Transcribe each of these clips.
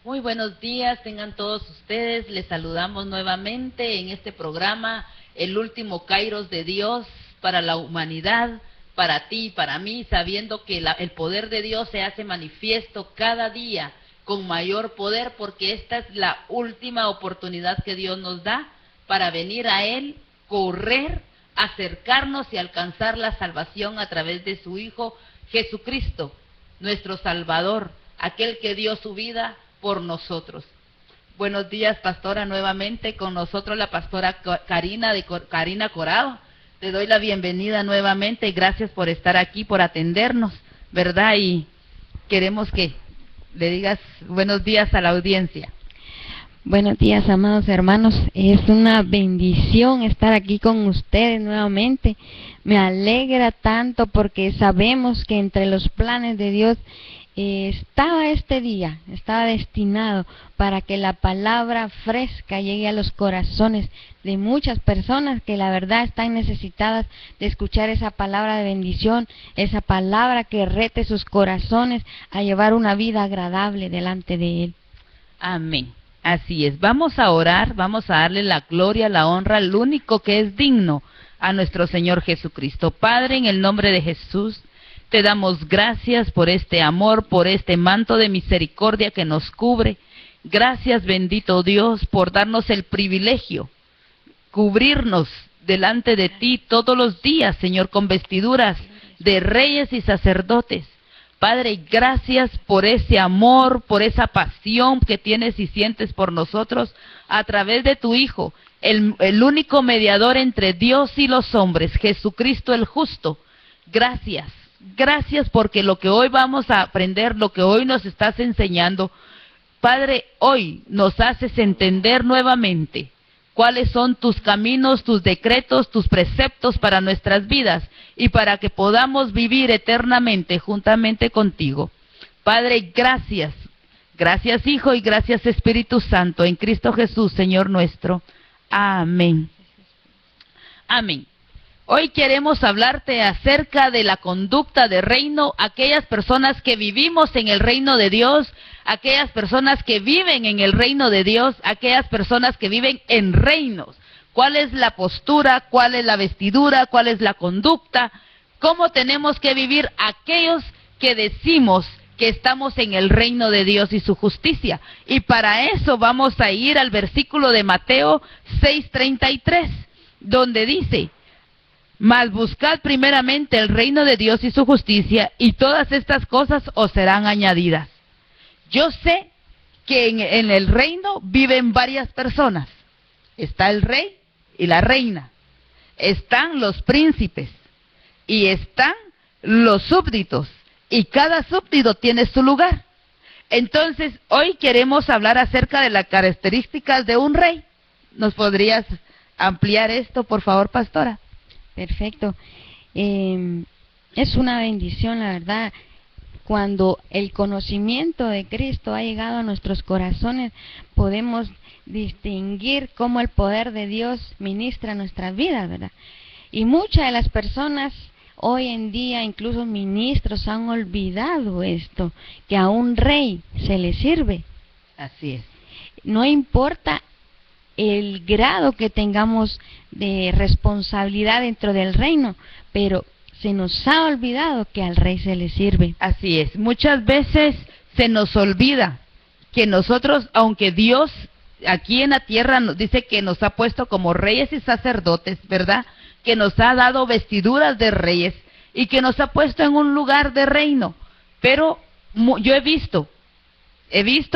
Muy buenos días, tengan todos ustedes. Les saludamos nuevamente en este programa, el último Kairos de Dios para la humanidad, para ti y para mí, sabiendo que el poder de Dios se hace manifiesto cada día con mayor poder, porque esta es la última oportunidad que Dios nos da para venir a Él, correr, acercarnos y alcanzar la salvación a través de su Hijo Jesucristo, nuestro Salvador, aquel que dio su vida por nosotros. Buenos días, pastora, nuevamente con nosotros la pastora Karina Corado. Te doy la bienvenida nuevamente, gracias por estar aquí, por atendernos, ¿verdad? Y queremos que le digas buenos días a la audiencia. Buenos días, amados hermanos. Es una bendición estar aquí con ustedes nuevamente. Me alegra tanto porque sabemos que entre los planes de Dios estaba este día, estaba destinado para que la palabra fresca llegue a los corazones de muchas personas que la verdad están necesitadas de escuchar esa palabra de bendición, esa palabra que rete sus corazones a llevar una vida agradable delante de Él. Amén. Así es. Vamos a orar, vamos a darle la gloria, la honra al único que es digno, a nuestro Señor Jesucristo. Padre, en el nombre de Jesús, te damos gracias por este amor, por este manto de misericordia que nos cubre. Gracias, bendito Dios, por darnos el privilegio, cubrirnos delante de ti todos los días, Señor, con vestiduras de reyes y sacerdotes. Padre, gracias por ese amor, por esa pasión que tienes y sientes por nosotros a través de tu Hijo, el único mediador entre Dios y los hombres, Jesucristo el justo. Gracias. Gracias porque lo que hoy vamos a aprender, lo que hoy nos estás enseñando, Padre, hoy nos haces entender nuevamente cuáles son tus caminos, tus decretos, tus preceptos para nuestras vidas y para que podamos vivir eternamente juntamente contigo. Padre, gracias. Gracias, Hijo, y gracias, Espíritu Santo, en Cristo Jesús, Señor nuestro. Amén. Amén. Hoy queremos hablarte acerca de la conducta de reino, aquellas personas que vivimos en el reino de Dios, aquellas personas que viven en el reino de Dios, aquellas personas que viven en reinos. ¿Cuál es la postura? ¿Cuál es la vestidura? ¿Cuál es la conducta? ¿Cómo tenemos que vivir aquellos que decimos que estamos en el reino de Dios y su justicia? Y para eso vamos a ir al versículo de Mateo 6:33, donde dice: mas buscad primeramente el reino de Dios y su justicia, y todas estas cosas os serán añadidas. Yo sé que en el reino viven varias personas. Está el rey y la reina. Están los príncipes. Y están los súbditos. Y cada súbdito tiene su lugar. Entonces, hoy queremos hablar acerca de las características de un rey. ¿Nos podrías ampliar esto, por favor, pastora? Perfecto. Es una bendición, la verdad, cuando el conocimiento de Cristo ha llegado a nuestros corazones, podemos distinguir cómo el poder de Dios ministra nuestras vidas, ¿verdad? Y muchas de las personas hoy en día, incluso ministros, han olvidado esto, que a un rey se le sirve. Así es. No importa el grado que tengamos de responsabilidad dentro del reino, pero se nos ha olvidado que al rey se le sirve. Así es, muchas veces se nos olvida que nosotros, aunque Dios aquí en la tierra nos dice que nos ha puesto como reyes y sacerdotes, ¿verdad? Que nos ha dado vestiduras de reyes y que nos ha puesto en un lugar de reino, pero yo he visto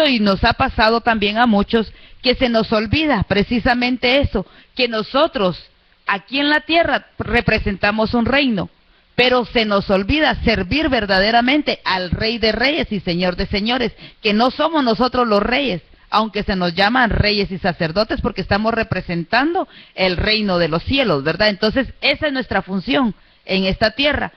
y nos ha pasado también a muchos que se nos olvida precisamente eso, que nosotros aquí en la tierra representamos un reino, pero se nos olvida servir verdaderamente al Rey de Reyes y Señor de Señores, que no somos nosotros los reyes, aunque se nos llaman reyes y sacerdotes porque estamos representando el reino de los cielos, ¿verdad? Entonces esa es nuestra función en esta tierra,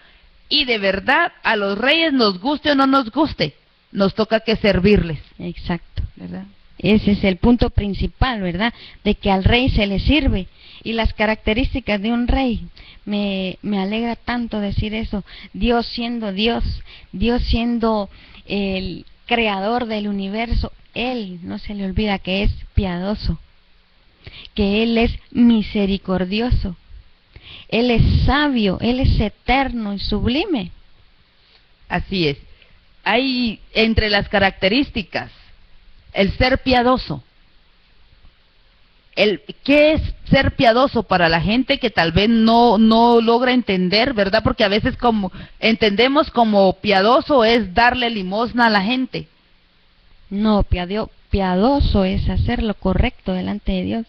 y de verdad a los reyes, nos guste o no nos guste, nos toca que servirles. Exacto, ¿verdad? Ese es el punto principal, ¿verdad? De que al rey se le sirve. Y las características de un rey, me alegra tanto decir eso. Dios siendo Dios, Dios siendo el creador del universo, Él no se le olvida que es piadoso, que Él es misericordioso, Él es sabio, Él es eterno y sublime. Así es. Hay entre las características el ser piadoso. ¿Qué es ser piadoso para la gente que tal vez no logra entender, verdad? Porque a veces como entendemos como piadoso es darle limosna a la gente. No, piadoso es hacer lo correcto delante de Dios.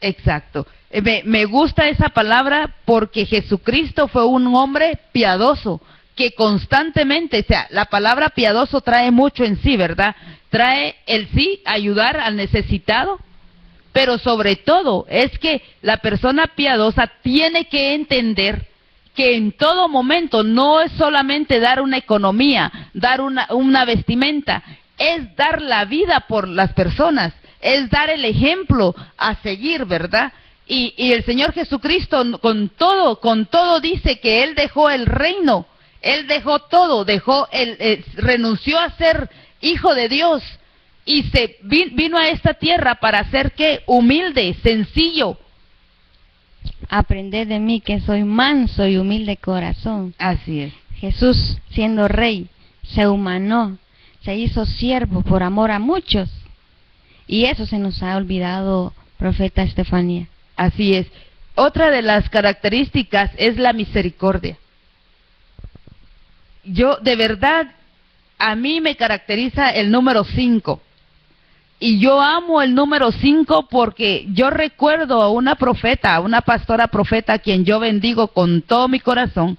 Exacto. Me gusta esa palabra porque Jesucristo fue un hombre piadoso, que constantemente, o sea, la palabra piadoso trae mucho en sí, ¿verdad? Trae el sí, ayudar al necesitado, pero sobre todo es que la persona piadosa tiene que entender que en todo momento no es solamente dar una economía, dar una vestimenta, es dar la vida por las personas, es dar el ejemplo a seguir, ¿verdad? Y el Señor Jesucristo con todo dice que Él dejó el reino, Él dejó todo, renunció a ser hijo de Dios y vino a esta tierra para ser ¿qué? Humilde, sencillo. Aprended de mí que soy manso y humilde corazón. Así es. Jesús, siendo rey, se humanó, se hizo siervo por amor a muchos. Y eso se nos ha olvidado, profeta Estefanía. Así es. Otra de las características es la misericordia. Yo, de verdad, a mí me caracteriza el número 5. Y yo amo el número 5 porque yo recuerdo a una profeta, a una pastora profeta a quien yo bendigo con todo mi corazón,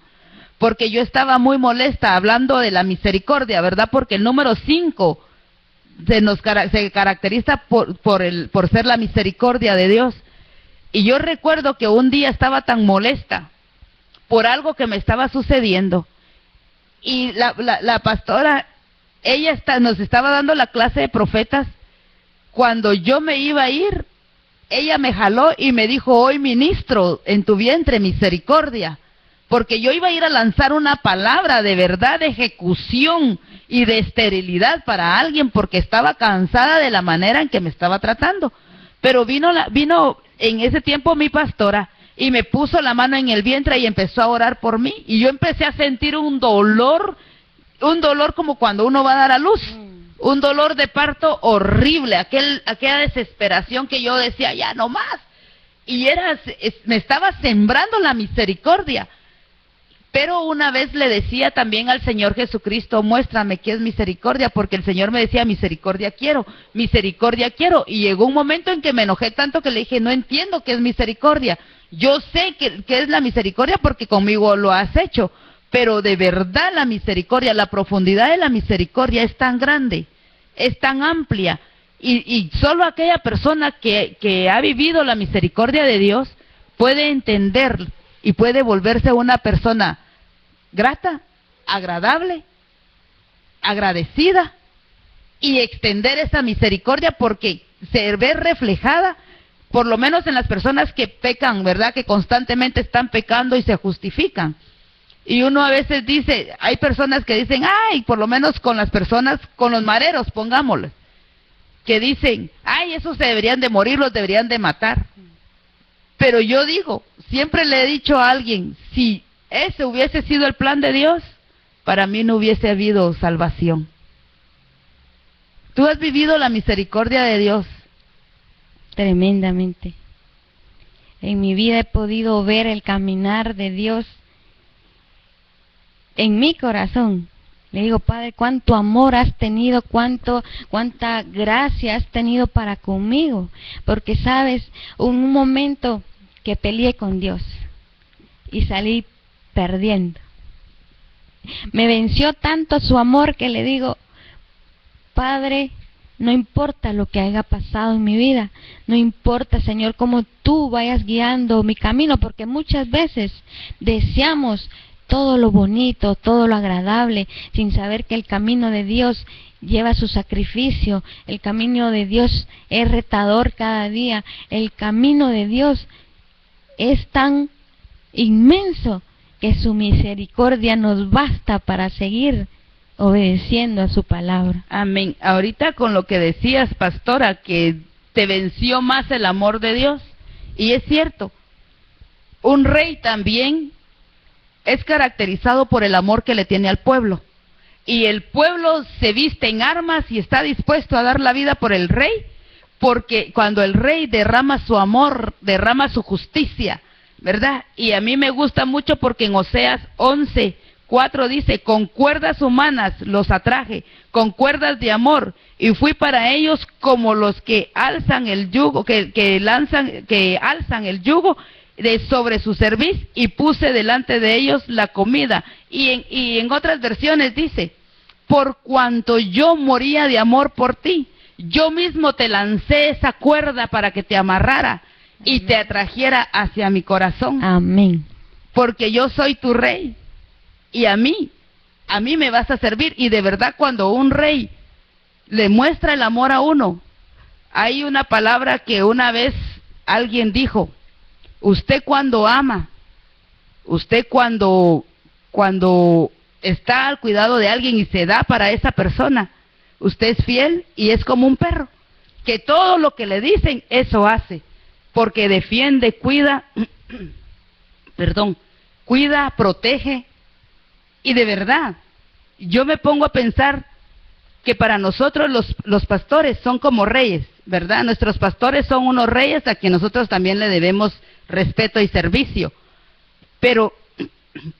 porque yo estaba muy molesta hablando de la misericordia, ¿verdad? Porque el número 5 se caracteriza por ser la misericordia de Dios. Y yo recuerdo que un día estaba tan molesta por algo que me estaba sucediendo. Y la pastora, ella nos estaba dando la clase de profetas. Cuando yo me iba a ir, ella me jaló y me dijo: hoy ministro en tu vientre misericordia, porque yo iba a ir a lanzar una palabra de verdad, de ejecución y de esterilidad para alguien, porque estaba cansada de la manera en que me estaba tratando. Pero vino en ese tiempo mi pastora y me puso la mano en el vientre y empezó a orar por mí, y yo empecé a sentir un dolor como cuando uno va a dar a luz. Un dolor de parto horrible, aquella desesperación que yo decía, ya no más. Y me estaba sembrando la misericordia. Pero una vez le decía también al Señor Jesucristo: muéstrame qué es misericordia, porque el Señor me decía: misericordia quiero. Y llegó un momento en que me enojé tanto que le dije: no entiendo qué es misericordia. Yo sé qué es la misericordia porque conmigo lo has hecho. Pero de verdad la misericordia, la profundidad de la misericordia es tan grande, es tan amplia, y solo aquella persona que ha vivido la misericordia de Dios puede entender y puede volverse una persona grata, agradable, agradecida, y extender esa misericordia porque se ve reflejada, por lo menos en las personas que pecan, ¿verdad? Que constantemente están pecando y se justifican. Y uno a veces dice, hay personas que dicen, ay, por lo menos con las personas, con los mareros, pongámosles, que dicen, ay, esos deberían de morir, los deberían de matar. Pero yo digo, siempre le he dicho a alguien, si ese hubiese sido el plan de Dios, para mí no hubiese habido salvación. ¿Tú has vivido la misericordia de Dios? Tremendamente. En mi vida he podido ver el caminar de Dios en mi corazón. Le digo: Padre, cuánto amor has tenido, cuánta gracia has tenido para conmigo. Porque sabes, un momento que peleé con Dios y salí perdiendo. Me venció tanto su amor que le digo: Padre, no importa lo que haya pasado en mi vida, no importa, Señor, cómo tú vayas guiando mi camino, porque muchas veces deseamos todo lo bonito, todo lo agradable, sin saber que el camino de Dios lleva su sacrificio, el camino de Dios es retador cada día, el camino de Dios es tan inmenso que su misericordia nos basta para seguir obedeciendo a su palabra. Amén. Ahorita con lo que decías, pastora, que te venció más el amor de Dios. Y es cierto, un rey también es caracterizado por el amor que le tiene al pueblo. Y el pueblo se viste en armas y está dispuesto a dar la vida por el rey, porque cuando el rey derrama su amor, derrama su justicia, ¿verdad? Y a mí me gusta mucho porque en Oseas 11:4 dice: con cuerdas humanas los atraje, con cuerdas de amor, y fui para ellos como los que alzan el yugo, que alzan el yugo de sobre su cerviz, y puse delante de ellos la comida. Y en otras versiones dice: por cuanto yo moría de amor por ti, yo mismo te lancé esa cuerda para que te amarrara y te atrajera hacia mi corazón. Amén. Porque yo soy tu rey, y a mí me vas a servir. Y de verdad, cuando un rey le muestra el amor a uno, hay una palabra que una vez alguien dijo: usted cuando ama, usted cuando está al cuidado de alguien y se da para esa persona, usted es fiel y es como un perro, que todo lo que le dicen, eso hace, porque defiende, cuida, cuida, protege. Y de verdad, yo me pongo a pensar que para nosotros los pastores son como reyes, ¿verdad? Nuestros pastores son unos reyes a quien nosotros también le debemos respeto y servicio. Pero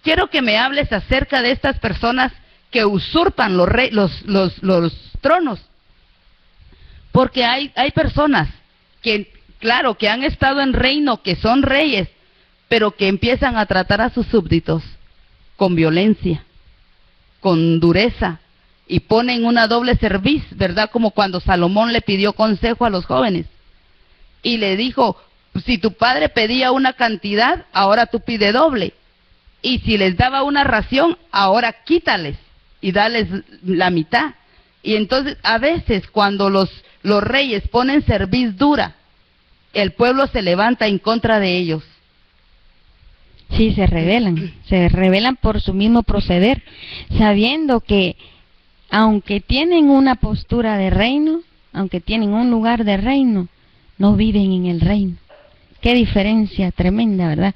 quiero que me hables acerca de estas personas que usurpan los tronos. Porque hay personas que, claro, que han estado en reino, que son reyes, pero que empiezan a tratar a sus súbditos con violencia, con dureza, y ponen una doble cerviz, ¿verdad? Como cuando Salomón le pidió consejo a los jóvenes y le dijo: si tu padre pedía una cantidad, ahora tú pide doble, y si les daba una ración, ahora quítales y dales la mitad. Y entonces a veces cuando los reyes ponen cerviz dura, el pueblo se levanta en contra de ellos. Sí, se rebelan por su mismo proceder, sabiendo que aunque tienen una postura de reino, aunque tienen un lugar de reino, no viven en el reino. Qué diferencia tremenda, ¿verdad?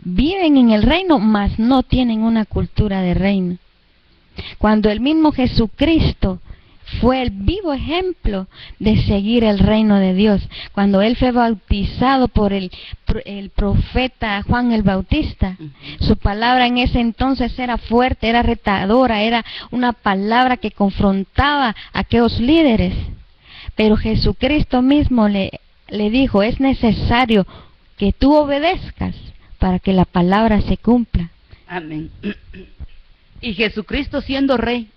Viven en el reino, mas no tienen una cultura de reino. Cuando el mismo Jesucristo fue el vivo ejemplo de seguir el reino de Dios, cuando Él fue bautizado por el profeta Juan el Bautista, su palabra en ese entonces era fuerte, era retadora, era una palabra que confrontaba a aquellos líderes. Pero Jesucristo mismo le dijo: es necesario que tú obedezcas para que la palabra se cumpla. Amén. Y Jesucristo siendo rey.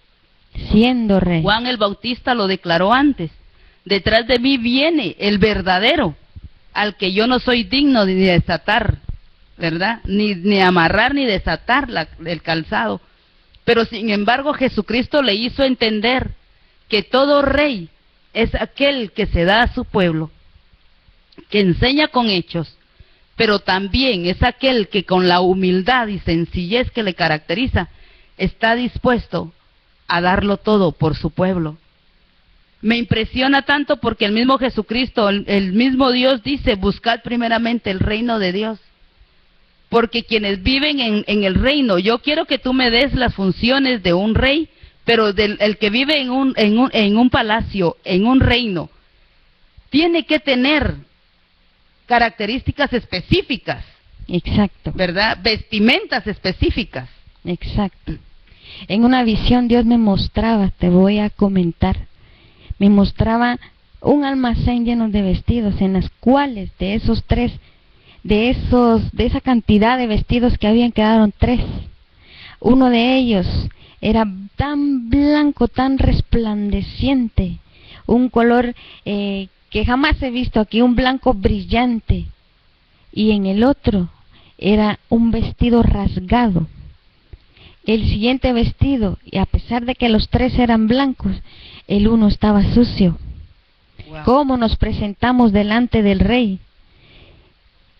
Juan el Bautista lo declaró antes: detrás de mí viene el verdadero, al que yo no soy digno de desatar, ¿verdad? Ni amarrar ni desatar el calzado. Pero sin embargo Jesucristo le hizo entender que todo rey es aquel que se da a su pueblo, que enseña con hechos, pero también es aquel que con la humildad y sencillez que le caracteriza, está dispuesto a darlo todo por su pueblo. Me impresiona tanto porque el mismo Jesucristo, el mismo Dios dice: buscad primeramente el reino de Dios. Porque quienes viven en el reino, yo quiero que tú me des las funciones de un rey, pero el que vive en un palacio, en un reino, tiene que tener características específicas. Exacto. ¿Verdad? Vestimentas específicas. Exacto. En una visión Dios me mostraba, te voy a comentar, me mostraba un almacén lleno de vestidos, en las cuales de esa cantidad de vestidos que habían, quedaron 3. Uno de ellos era tan blanco, tan resplandeciente, un color que jamás he visto aquí, un blanco brillante. Y en el otro era un vestido rasgado. El siguiente vestido, y a pesar de que los 3 eran blancos, el uno estaba sucio. Wow. ¿Cómo nos presentamos delante del rey?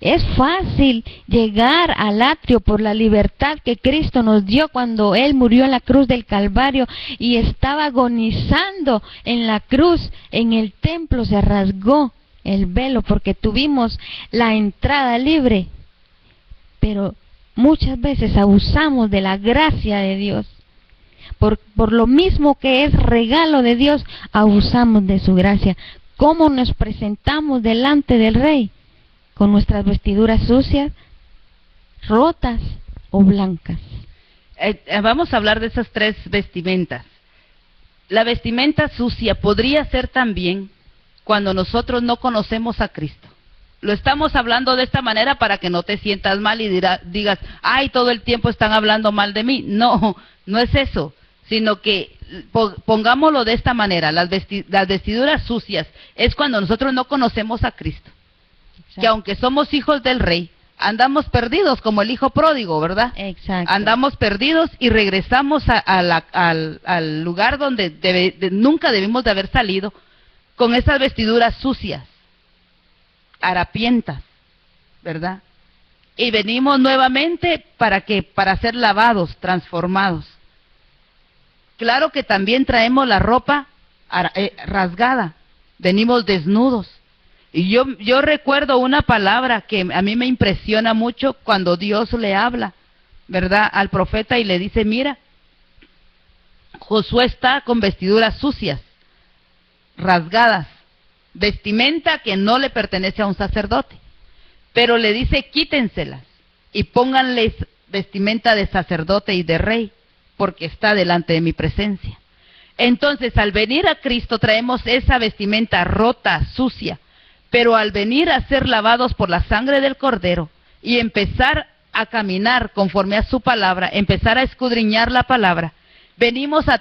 Es fácil llegar al atrio por la libertad que Cristo nos dio cuando Él murió en la cruz del Calvario y estaba agonizando en la cruz. En el templo se rasgó el velo porque tuvimos la entrada libre. Pero muchas veces abusamos de la gracia de Dios. Por lo mismo que es regalo de Dios, abusamos de su gracia. ¿Cómo nos presentamos delante del Rey? Con nuestras vestiduras sucias, rotas o blancas. Vamos a hablar de esas tres vestimentas. La vestimenta sucia podría ser también cuando nosotros no conocemos a Cristo. Lo estamos hablando de esta manera para que no te sientas mal y digas, ay, todo el tiempo están hablando mal de mí. No, no es eso, sino que pongámoslo de esta manera. Las vestiduras sucias es cuando nosotros no conocemos a Cristo. Exacto. Que aunque somos hijos del Rey, andamos perdidos como el hijo pródigo, ¿verdad? Exacto. Andamos perdidos y regresamos al lugar donde nunca debimos de haber salido, con esas vestiduras sucias, harapientas, ¿verdad? Y venimos nuevamente para ser lavados, transformados. Claro que también traemos la ropa rasgada, venimos desnudos. Y yo recuerdo una palabra que a mí me impresiona mucho cuando Dios le habla, ¿verdad?, al profeta y le dice, mira, Josué está con vestiduras sucias, rasgadas, vestimenta que no le pertenece a un sacerdote, pero le dice, quítenselas y pónganles vestimenta de sacerdote y de rey, porque está delante de mi presencia. Entonces, al venir a Cristo traemos esa vestimenta rota, sucia, pero al venir a ser lavados por la sangre del Cordero y empezar a caminar conforme a su palabra, empezar a escudriñar la palabra, venimos a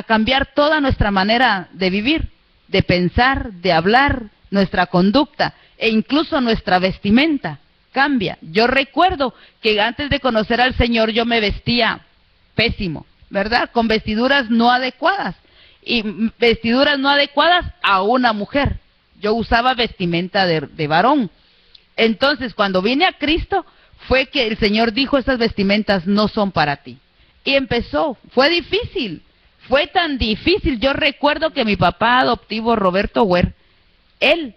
cambiar toda nuestra manera de vivir, de pensar, de hablar, nuestra conducta e incluso nuestra vestimenta cambia. Yo recuerdo que antes de conocer al Señor yo me vestía pésimo, ¿verdad?, con vestiduras no adecuadas, y vestiduras no adecuadas a una mujer. Yo usaba vestimenta de varón. Entonces, cuando vine a Cristo, fue que el Señor dijo, esas vestimentas no son para ti. Y empezó, fue difícil, fue tan difícil. Yo recuerdo que mi papá adoptivo, Roberto Huer, él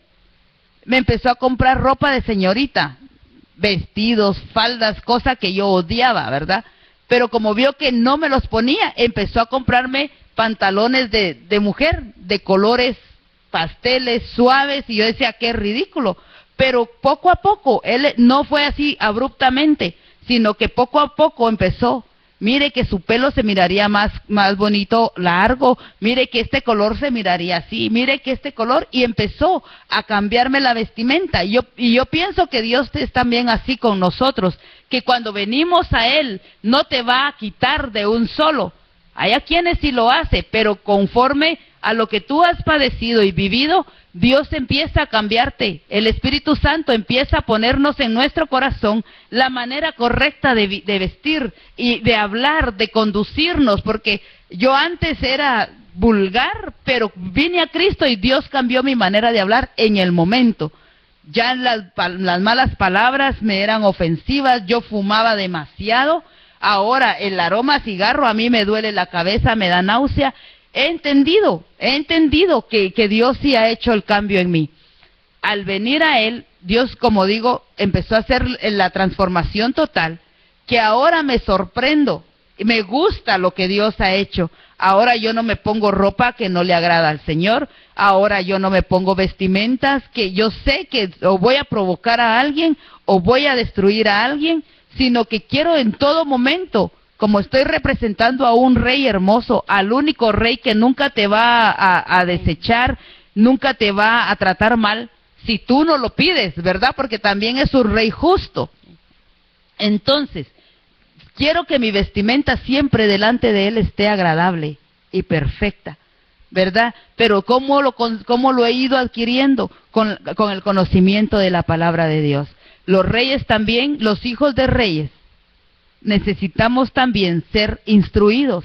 me empezó a comprar ropa de señorita, vestidos, faldas, cosa que yo odiaba, ¿verdad? Pero como vio que no me los ponía, empezó a comprarme pantalones de mujer, de colores pasteles, suaves, y yo decía, qué ridículo. Pero poco a poco, él no fue así abruptamente, sino que poco a poco empezó. Mire que su pelo se miraría más bonito, largo, mire que este color se miraría así, mire que este color, y empezó a cambiarme la vestimenta. Y yo pienso que Dios es también así con nosotros, que cuando venimos a Él, no te va a quitar de un solo. Hay a quienes sí lo hace, pero conforme a lo que tú has padecido y vivido, Dios empieza a cambiarte. El Espíritu Santo empieza a ponernos en nuestro corazón la manera correcta de vestir y de hablar, de conducirnos, porque yo antes era vulgar, pero vine a Cristo y Dios cambió mi manera de hablar en el momento. Ya las malas palabras me eran ofensivas, yo fumaba demasiado. Ahora el aroma a cigarro a mí me duele la cabeza, me da náusea. He entendido que Dios sí ha hecho el cambio en mí. Al venir a Él, Dios, como digo, empezó a hacer la transformación total, que ahora me sorprendo, me gusta lo que Dios ha hecho. Ahora yo no me pongo ropa que no le agrada al Señor, ahora yo no me pongo vestimentas que yo sé que o voy a provocar a alguien o voy a destruir a alguien, sino que quiero en todo momento, como estoy representando a un rey hermoso, al único rey que nunca te va a desechar, nunca te va a tratar mal, si tú no lo pides, ¿verdad? Porque también es un rey justo. Entonces, quiero que mi vestimenta siempre delante de Él esté agradable y perfecta, ¿verdad? Pero ¿cómo lo he ido adquiriendo? Con el conocimiento de la palabra de Dios. Los reyes también, los hijos de reyes, necesitamos también ser instruidos.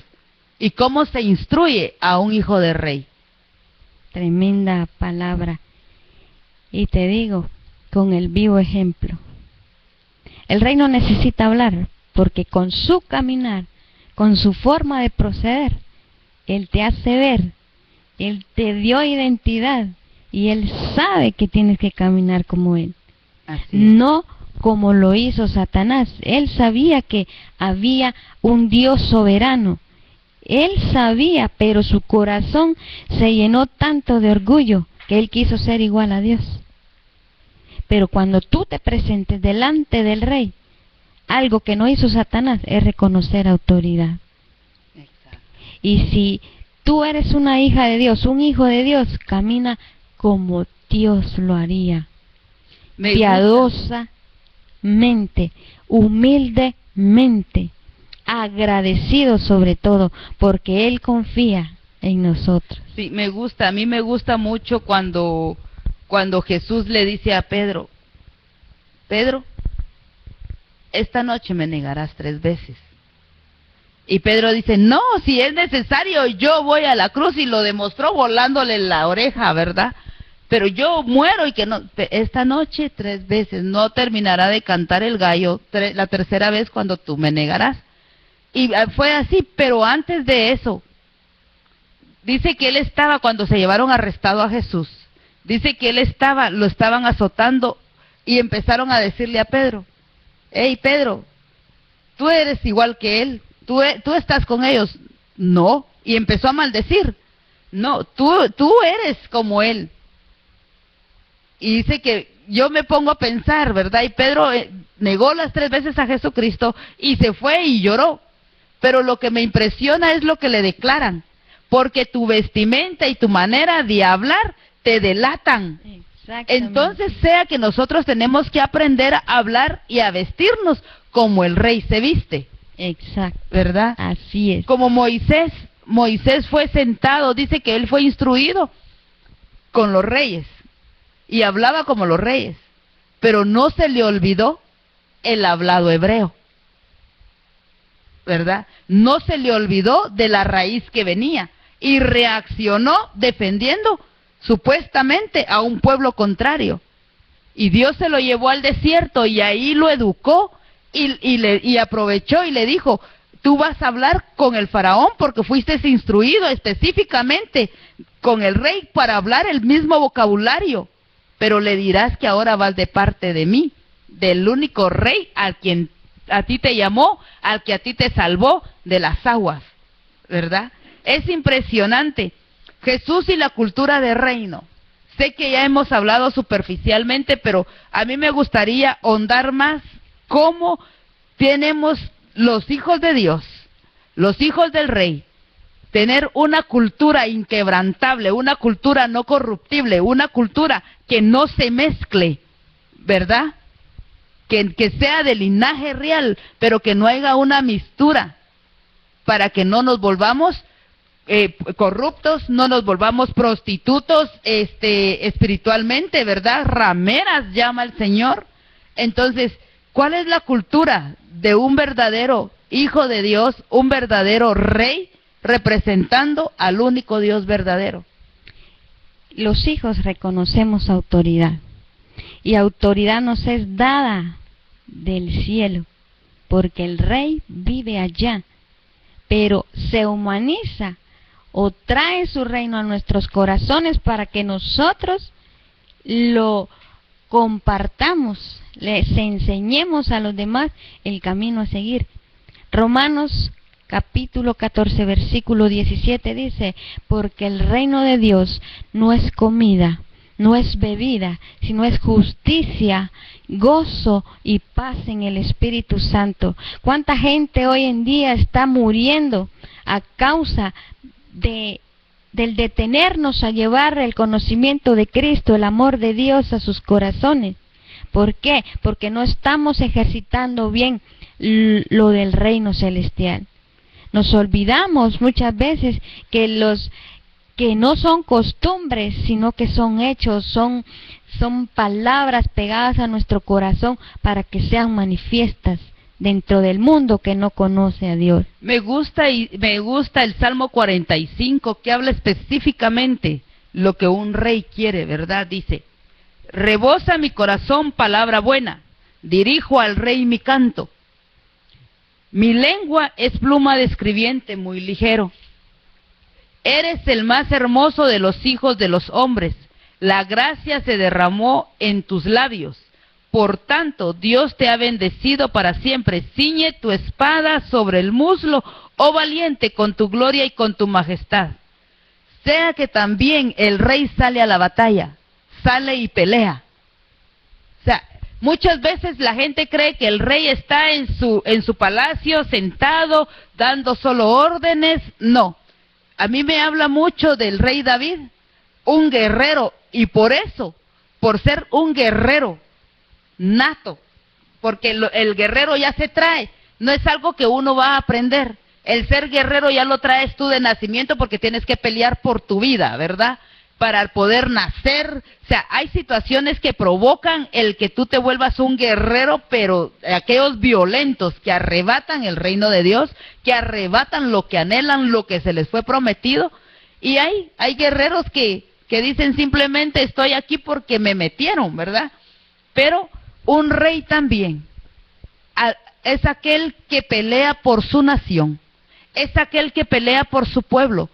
¿Y cómo se instruye a un hijo de rey? Tremenda palabra. Y te digo, con el vivo ejemplo. El rey no necesita hablar, porque con su caminar, con su forma de proceder, Él te hace ver, Él te dio identidad y Él sabe que tienes que caminar como Él. Así es. No como lo hizo Satanás. Él sabía que había un Dios soberano. Él sabía, pero su corazón se llenó tanto de orgullo que él quiso ser igual a Dios. Pero cuando tú te presentes delante del rey, algo que no hizo Satanás es reconocer autoridad. Exacto. Y si tú eres una hija de Dios, un hijo de Dios, camina como Dios lo haría. Me Piadosamente, humildemente, agradecido sobre todo, porque Él confía en nosotros. Sí, me gusta, a mí me gusta mucho cuando Jesús le dice a Pedro, Pedro, esta noche me negarás 3 veces. Y Pedro dice, no, si es necesario, yo voy a la cruz, y lo demostró volándole la oreja, ¿verdad? Pero yo muero y que no, esta noche 3 veces, no terminará de cantar el gallo la tercera vez cuando tú me negarás. Y fue así, pero antes de eso, dice que él estaba, cuando se llevaron arrestado a Jesús, dice que él estaba, lo estaban azotando y empezaron a decirle a Pedro, hey Pedro, tú eres igual que él, tú estás con ellos. No, y empezó a maldecir, no, tú eres como él. Y dice que yo me pongo a pensar, ¿verdad? Y Pedro negó las 3 veces a Jesucristo y se fue y lloró. Pero lo que me impresiona es lo que le declaran, porque tu vestimenta y tu manera de hablar te delatan. Entonces, sea que nosotros tenemos que aprender a hablar y a vestirnos como el rey se viste. Exacto. ¿Verdad? Así es. Como Moisés fue sentado, dice que él fue instruido con los reyes y hablaba como los reyes, pero no se le olvidó el hablado hebreo, ¿verdad? No se le olvidó de la raíz que venía y reaccionó defendiendo supuestamente a un pueblo contrario. Y Dios se lo llevó al desierto y ahí lo educó y aprovechó y le dijo, tú vas a hablar con el faraón porque fuiste instruido específicamente con el rey para hablar el mismo vocabulario, pero le dirás que ahora vas de parte de mí, del único rey al quien a ti te llamó, al que a ti te salvó de las aguas, ¿verdad? Es impresionante. Jesús y la cultura de reino. Sé que ya hemos hablado superficialmente, pero a mí me gustaría ahondar más cómo tenemos los hijos de Dios, los hijos del rey, tener una cultura inquebrantable, una cultura no corruptible, una cultura que no se mezcle, ¿verdad? Que sea de linaje real, pero que no haya una mistura, para que no nos volvamos corruptos, no nos volvamos prostitutos espiritualmente, ¿verdad? Rameras llama el Señor. Entonces, ¿cuál es la cultura de un verdadero hijo de Dios, un verdadero rey, representando al único Dios verdadero? Los hijos reconocemos autoridad, y autoridad nos es dada del cielo, porque el rey vive allá, pero se humaniza o trae su reino a nuestros corazones para que nosotros lo compartamos, les enseñemos a los demás el camino a seguir. Romanos capítulo 14, versículo 17 dice, porque el reino de Dios no es comida, no es bebida, sino es justicia, gozo y paz en el Espíritu Santo. ¿Cuánta gente hoy en día está muriendo a causa del detenernos a llevar el conocimiento de Cristo, el amor de Dios a sus corazones? ¿Por qué? Porque no estamos ejercitando bien lo del reino celestial. Nos olvidamos muchas veces que no son costumbres, sino que son hechos, son palabras pegadas a nuestro corazón para que sean manifiestas dentro del mundo que no conoce a Dios. Me gusta el Salmo 45, que habla específicamente lo que un rey quiere, ¿verdad? Dice, rebosa mi corazón palabra buena, dirijo al rey mi canto. Mi lengua es pluma de escribiente muy ligero. Eres el más hermoso de los hijos de los hombres. La gracia se derramó en tus labios. Por tanto, Dios te ha bendecido para siempre. Ciñe tu espada sobre el muslo, oh valiente, con tu gloria y con tu majestad. Sea que también el rey sale a la batalla, sale y pelea. O sea, muchas veces la gente cree que el rey está en su palacio sentado, dando solo órdenes. No, a mí me habla mucho del rey David, un guerrero, y por eso, por ser un guerrero nato, porque el guerrero ya se trae, no es algo que uno va a aprender. El ser guerrero ya lo traes tú de nacimiento porque tienes que pelear por tu vida, ¿verdad? Para poder nacer. O sea, hay situaciones que provocan el que tú te vuelvas un guerrero, pero aquellos violentos que arrebatan el reino de Dios, que arrebatan lo que anhelan, lo que se les fue prometido. Y hay guerreros que dicen simplemente estoy aquí porque me metieron, ¿verdad? Pero un rey también es aquel que pelea por su nación, es aquel que pelea por su pueblo,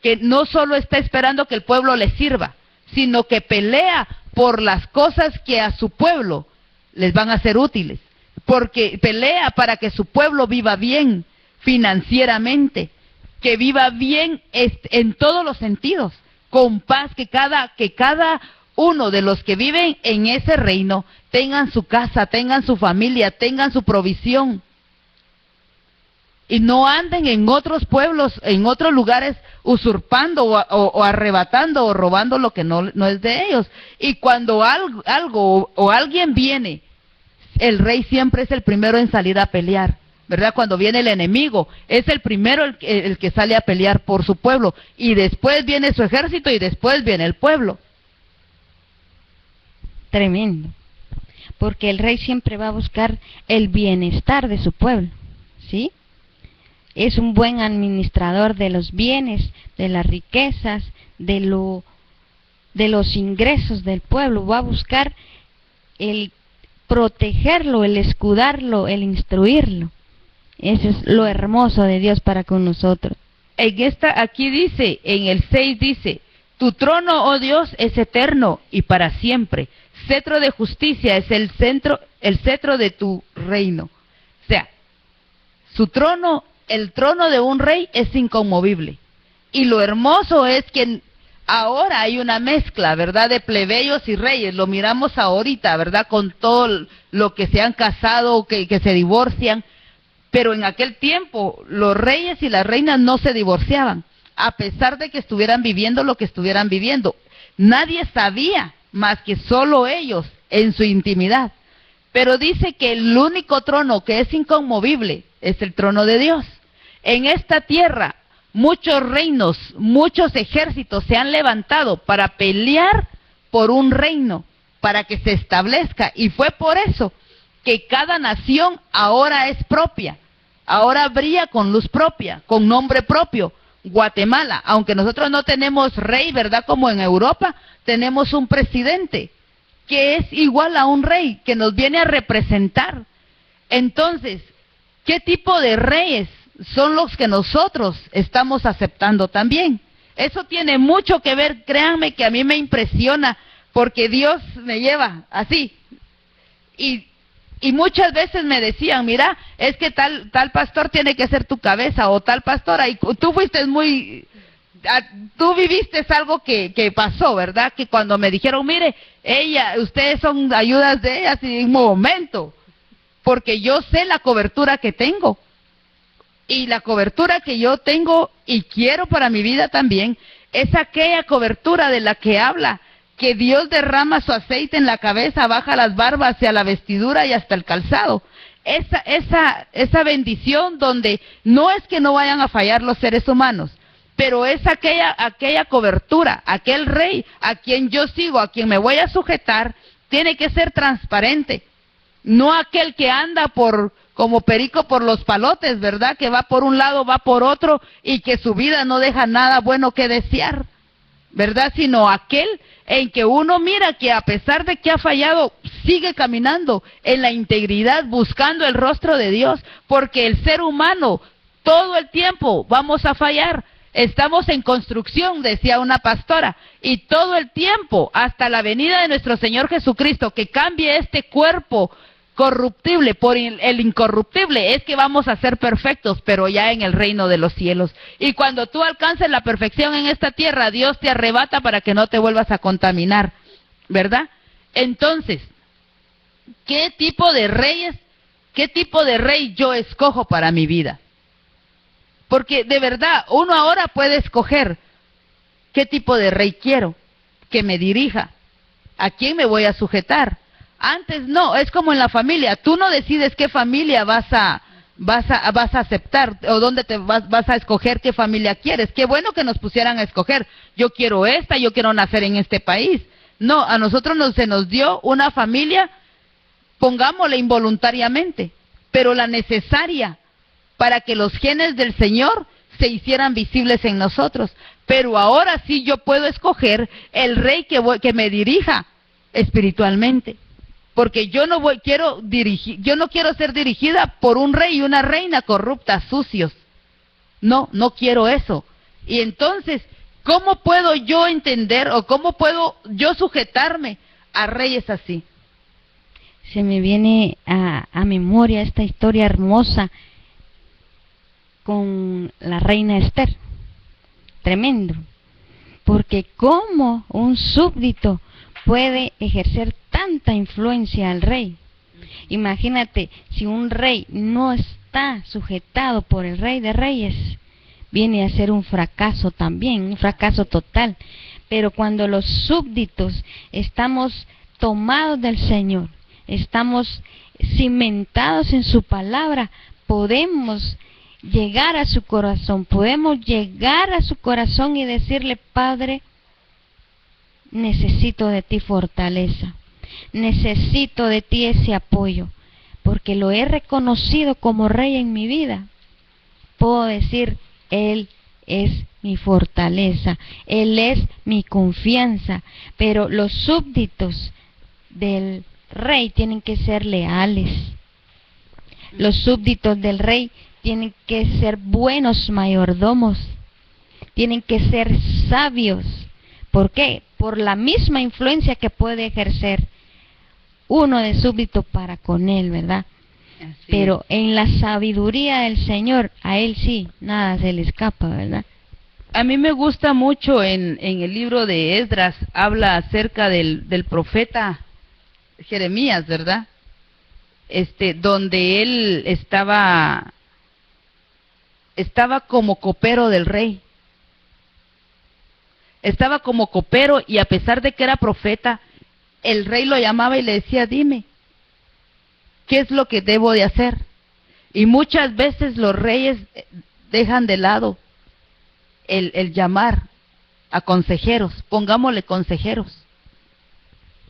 que no solo está esperando que el pueblo le sirva, sino que pelea por las cosas que a su pueblo les van a ser útiles, porque pelea para que su pueblo viva bien financieramente, que viva bien en todos los sentidos, con paz, que cada uno de los que viven en ese reino tengan su casa, tengan su familia, tengan su provisión. Y no anden en otros pueblos, en otros lugares, usurpando o arrebatando o robando lo que no es de ellos. Y cuando algo o alguien viene, el rey siempre es el primero en salir a pelear, ¿verdad? Cuando viene el enemigo, es el primero el que sale a pelear por su pueblo. Y después viene su ejército y después viene el pueblo. Tremendo. Porque el rey siempre va a buscar el bienestar de su pueblo, ¿sí? Es un buen administrador de los bienes, de las riquezas, de los ingresos del pueblo. Va a buscar el protegerlo, el escudarlo, el instruirlo. Eso es lo hermoso de Dios para con nosotros. Aquí dice, en el 6 dice, tu trono, oh Dios, es eterno y para siempre. Cetro de justicia es el cetro de tu reino. O sea, su trono, el trono de un rey es inconmovible. Y lo hermoso es que ahora hay una mezcla, ¿verdad?, de plebeyos y reyes. Lo miramos ahorita, ¿verdad?, con todo lo que se han casado, que se divorcian. Pero en aquel tiempo los reyes y las reinas no se divorciaban, a pesar de que estuvieran viviendo lo que estuvieran viviendo. Nadie sabía más que solo ellos en su intimidad. Pero dice que el único trono que es inconmovible es el trono de Dios. En esta tierra muchos reinos, muchos ejércitos se han levantado para pelear por un reino, para que se establezca. Y fue por eso que cada nación ahora es propia, ahora brilla con luz propia, con nombre propio. Guatemala, aunque nosotros no tenemos rey, ¿verdad?, como en Europa, tenemos un presidente que es igual a un rey, que nos viene a representar. Entonces, ¿qué tipo de reyes son los que nosotros estamos aceptando también? Eso tiene mucho que ver, créanme que a mí me impresiona, porque Dios me lleva así. Y muchas veces me decían, mira, es que tal pastor tiene que ser tu cabeza, o tal pastora, y tú fuiste tú viviste algo que pasó, ¿verdad? Que cuando me dijeron, mire, ustedes son ayudas de ella, y un momento, porque yo sé la cobertura que tengo, y la cobertura que yo tengo y quiero para mi vida también, es aquella cobertura de la que habla, que Dios derrama su aceite en la cabeza, baja las barbas hacia la vestidura y hasta el calzado. Esa bendición donde no es que no vayan a fallar los seres humanos, pero es aquella cobertura, aquel rey a quien yo sigo, a quien me voy a sujetar, tiene que ser transparente. No aquel que anda como perico por los palotes, ¿verdad? Que va por un lado, va por otro, y que su vida no deja nada bueno que desear, ¿verdad? Sino aquel en que uno mira que a pesar de que ha fallado, sigue caminando en la integridad, buscando el rostro de Dios, porque el ser humano, todo el tiempo vamos a fallar. Estamos en construcción, decía una pastora, y todo el tiempo, hasta la venida de nuestro Señor Jesucristo, que cambie este cuerpo corruptible por el incorruptible, es que vamos a ser perfectos, pero ya en el reino de los cielos. Y cuando tú alcances la perfección en esta tierra, Dios te arrebata para que no te vuelvas a contaminar, ¿verdad? Entonces, ¿qué tipo de rey yo escojo para mi vida? Porque de verdad, uno ahora puede escoger qué tipo de rey quiero, que me dirija, a quién me voy a sujetar. Antes no, es como en la familia, tú no decides qué familia vas a aceptar o dónde vas a escoger qué familia quieres. Qué bueno que nos pusieran a escoger, yo quiero esta, yo quiero nacer en este país. No, a nosotros se nos dio una familia, pongámosle involuntariamente, pero la necesaria para que los genes del Señor se hicieran visibles en nosotros. Pero ahora sí yo puedo escoger el rey que me dirija espiritualmente. Porque yo no quiero ser dirigida por un rey y una reina corrupta, sucios. No quiero eso. Y entonces, ¿cómo puedo yo entender o cómo puedo yo sujetarme a reyes así? Se me viene a memoria esta historia hermosa con la reina Esther. Tremendo. Porque cómo un súbdito puede ejercer tanta influencia al rey. Imagínate, si un rey no está sujetado por el Rey de Reyes, viene a ser un fracaso también, un fracaso total. Pero cuando los súbditos estamos tomados del Señor, estamos cimentados en su palabra, podemos llegar a su corazón, y decirle: Padre, necesito de ti fortaleza, necesito de ti ese apoyo, porque lo he reconocido como rey en mi vida. Puedo decir: Él es mi fortaleza, Él es mi confianza. Pero los súbditos del rey tienen que ser leales. Los súbditos del rey tienen que ser buenos mayordomos, tienen que ser sabios. ¿Por qué? Por la misma influencia que puede ejercer uno de súbdito para con él, ¿verdad? Así. Pero en la sabiduría del Señor, a él sí, nada se le escapa, ¿verdad? A mí me gusta mucho en el libro de Esdras, habla acerca del profeta Jeremías, ¿verdad? Donde él estaba como copero del rey. Estaba como copero, y a pesar de que era profeta, el rey lo llamaba y le decía: dime, ¿qué es lo que debo de hacer? Y muchas veces los reyes dejan de lado el llamar a consejeros, pongámosle consejeros.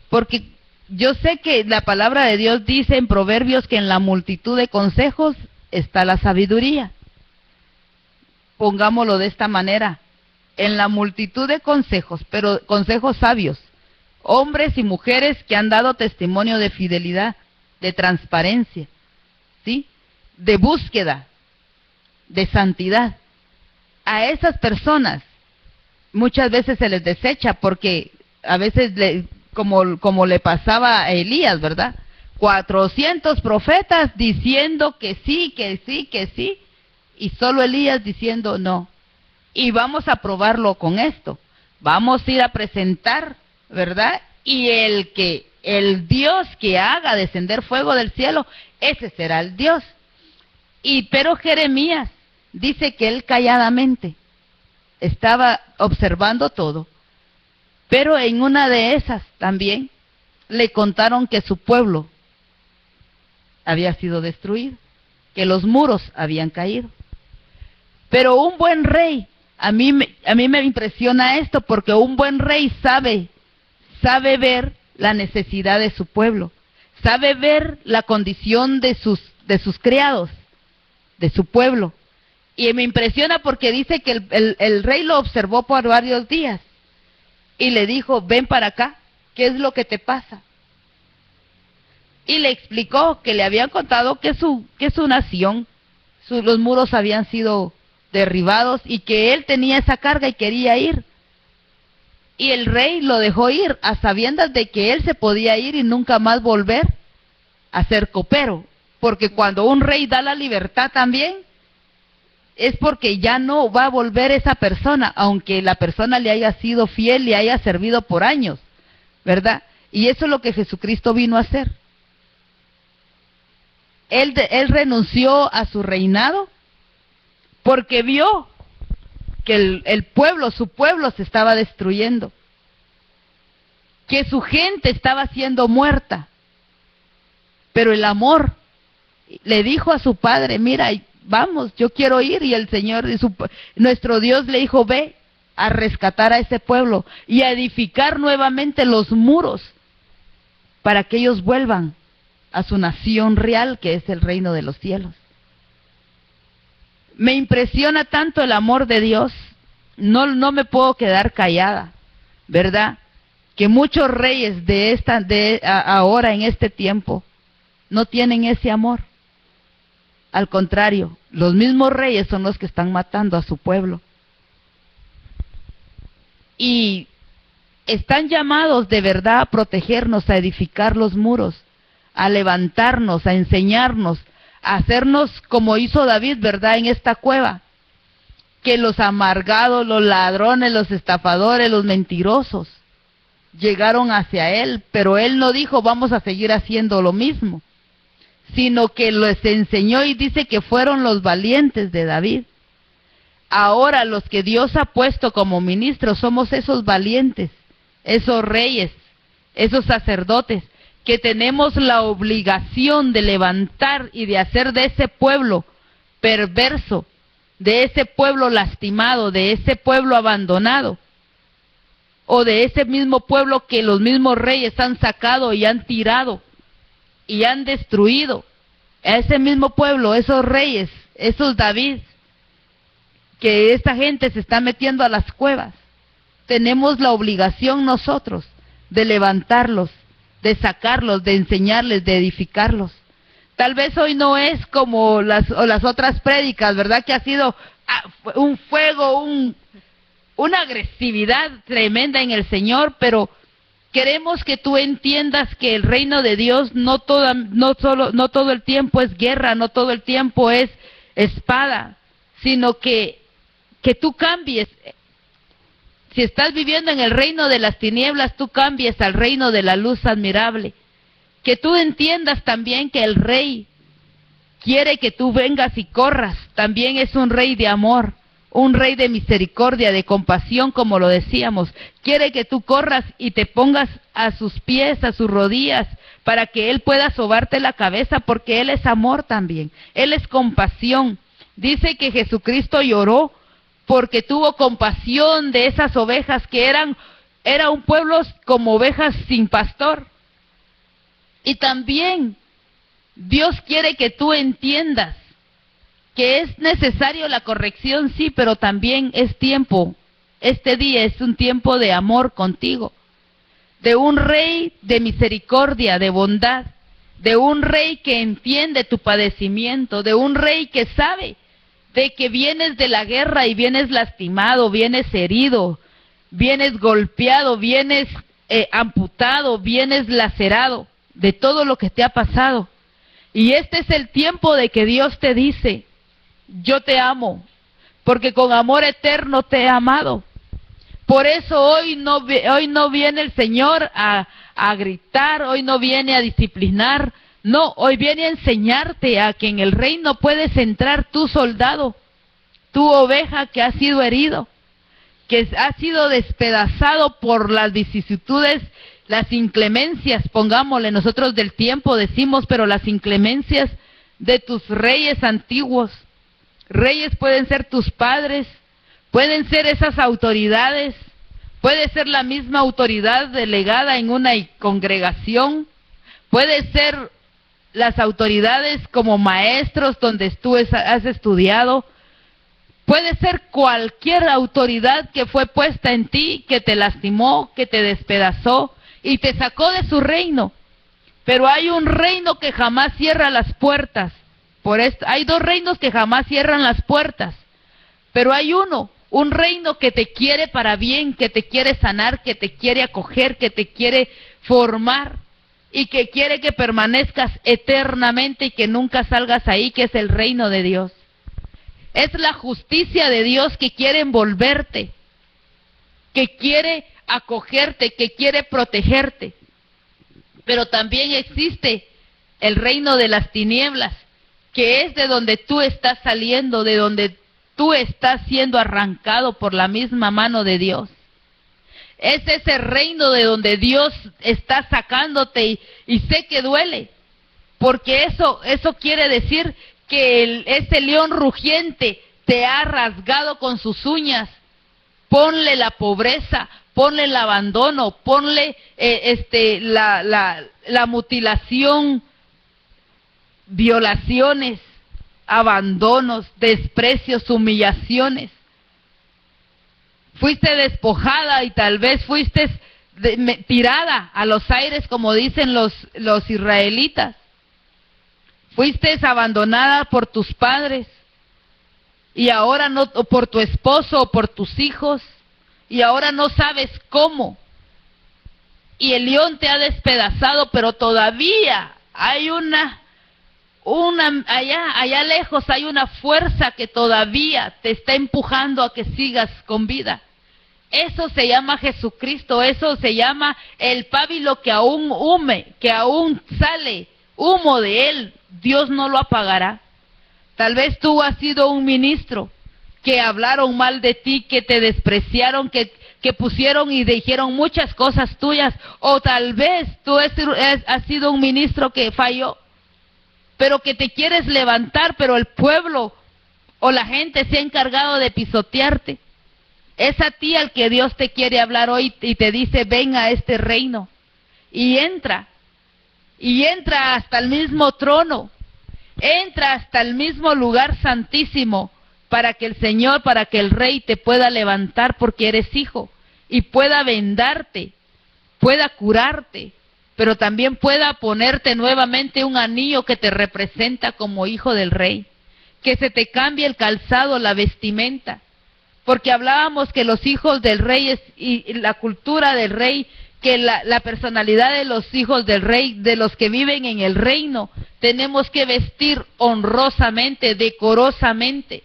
Porque yo sé que la palabra de Dios dice en Proverbios que en la multitud de consejos está la sabiduría. Pongámoslo de esta manera: en la multitud de consejos, pero consejos sabios, hombres y mujeres que han dado testimonio de fidelidad, de transparencia, ¿sí?, de búsqueda, de santidad. A esas personas muchas veces se les desecha, porque a veces, como le pasaba a Elías, ¿verdad? 400 profetas diciendo que sí, que sí, que sí, y solo Elías diciendo no. Y vamos a probarlo con esto. Vamos a ir a presentar, ¿verdad? Y el Dios que haga descender fuego del cielo, ese será el Dios. Pero Jeremías dice que él calladamente estaba observando todo. Pero en una de esas también le contaron que su pueblo había sido destruido, que los muros habían caído. Pero un buen rey, a mí me impresiona esto, porque un buen rey sabe ver la necesidad de su pueblo, sabe ver la condición de sus criados, de su pueblo. Y me impresiona porque dice que el rey lo observó por varios días, y le dijo, ven para acá, ¿qué es lo que te pasa? Y le explicó que le habían contado que su nación, los muros habían sido derribados y que él tenía esa carga y quería ir. Y el rey lo dejó ir a sabiendas de que él se podía ir y nunca más volver a ser copero. Porque cuando un rey da la libertad también, es porque ya no va a volver esa persona, aunque la persona le haya sido fiel, le haya servido por años, ¿verdad? Y eso es lo que Jesucristo vino a hacer. Él renunció a su reinado porque vio que el pueblo, su pueblo se estaba destruyendo, que su gente estaba siendo muerta, pero el amor le dijo a su padre, mira, vamos, yo quiero ir, y el Señor, nuestro Dios le dijo, ve a rescatar a ese pueblo y a edificar nuevamente los muros para que ellos vuelvan a su nación real, que es el reino de los cielos. Me impresiona tanto el amor de Dios, no me puedo quedar callada, ¿verdad? Que muchos reyes ahora en este tiempo no tienen ese amor. Al contrario, los mismos reyes son los que están matando a su pueblo. Y están llamados de verdad a protegernos, a edificar los muros, a levantarnos, a enseñarnos, a hacernos como hizo David, ¿verdad? En esta cueva, que los amargados, los ladrones, los estafadores, los mentirosos llegaron hacia él, pero él no dijo vamos a seguir haciendo lo mismo, sino que les enseñó y dice que fueron los valientes de David. Ahora los que Dios ha puesto como ministros somos esos valientes, esos reyes, esos sacerdotes, que tenemos la obligación de levantar y de hacer de ese pueblo perverso, de ese pueblo lastimado, de ese pueblo abandonado, o de ese mismo pueblo que los mismos reyes han sacado y han tirado y han destruido, a ese mismo pueblo, esos reyes, esos David, que esta gente se está metiendo a las cuevas. Tenemos la obligación nosotros de levantarlos, de sacarlos, de enseñarles, de edificarlos. Tal vez hoy no es como las otras prédicas, ¿verdad? Que ha sido un fuego, una agresividad tremenda en el Señor, pero queremos que tú entiendas que el reino de Dios no todo el tiempo es guerra, no todo el tiempo es espada, sino que tú cambies. Si estás viviendo en el reino de las tinieblas, tú cambies al reino de la luz admirable. Que tú entiendas también que el rey quiere que tú vengas y corras. También es un rey de amor, un rey de misericordia, de compasión, como lo decíamos. Quiere que tú corras y te pongas a sus pies, a sus rodillas, para que Él pueda sobarte la cabeza, porque Él es amor también. Él es compasión. Dice que Jesucristo lloró porque tuvo compasión de esas ovejas que era un pueblo como ovejas sin pastor. Y también Dios quiere que tú entiendas que es necesario la corrección, sí, pero también es tiempo. Este día es un tiempo de amor contigo, de un rey de misericordia, de bondad, de un rey que entiende tu padecimiento, de un rey que sabe de que vienes de la guerra y vienes lastimado, vienes herido, vienes golpeado, vienes amputado, vienes lacerado de todo lo que te ha pasado. Y este es el tiempo de que Dios te dice, yo te amo, porque con amor eterno te he amado. Por eso hoy no viene el Señor a gritar, hoy no viene a disciplinar. No, hoy viene a enseñarte a que en el reino puedes entrar tú, soldado, tu oveja que ha sido herido, que ha sido despedazado por las vicisitudes, las inclemencias, pongámosle nosotros del tiempo, decimos, pero las inclemencias de tus reyes antiguos. Reyes pueden ser tus padres, pueden ser esas autoridades, puede ser la misma autoridad delegada en una congregación, puede ser las autoridades como maestros donde tú has estudiado, puede ser cualquier autoridad que fue puesta en ti, que te lastimó, que te despedazó y te sacó de su reino. Pero hay un reino que jamás cierra las puertas. Por esto, hay dos reinos que jamás cierran las puertas, pero hay un reino que te quiere para bien, que te quiere sanar, que te quiere acoger, que te quiere formar y que quiere que permanezcas eternamente y que nunca salgas ahí, que es el reino de Dios. Es la justicia de Dios que quiere envolverte, que quiere acogerte, que quiere protegerte. Pero también existe el reino de las tinieblas, que es de donde tú estás saliendo, de donde tú estás siendo arrancado por la misma mano de Dios. Es ese reino de donde Dios está sacándote y sé que duele, porque eso quiere decir que ese león rugiente te ha rasgado con sus uñas. Ponle la pobreza, ponle el abandono, ponle la mutilación, violaciones, abandonos, desprecios, humillaciones. Fuiste despojada y tal vez fuiste tirada a los aires, como dicen los israelitas. Fuiste abandonada por tus padres y ahora no, o por tu esposo o por tus hijos, y ahora no sabes cómo. Y el león te ha despedazado, pero todavía hay allá lejos hay una fuerza que todavía te está empujando a que sigas con vida. Eso se llama Jesucristo, eso se llama el pábilo que aún hume, que aún sale humo de él. Dios no lo apagará. Tal vez tú has sido un ministro que hablaron mal de ti, que te despreciaron, que pusieron y dijeron muchas cosas tuyas, o tal vez tú has sido un ministro que falló, pero que te quieres levantar, pero el pueblo o la gente se ha encargado de pisotearte. Es a ti al que Dios te quiere hablar hoy y te dice, ven a este reino y entra hasta el mismo trono, entra hasta el mismo lugar santísimo, para que el Señor, para que el Rey te pueda levantar porque eres hijo y pueda vendarte, pueda curarte, pero también pueda ponerte nuevamente un anillo que te representa como hijo del Rey, que se te cambie el calzado, la vestimenta, porque hablábamos que los hijos del Rey y la cultura del Rey, que la personalidad de los hijos del Rey, de los que viven en el reino, tenemos que vestir honrosamente, decorosamente,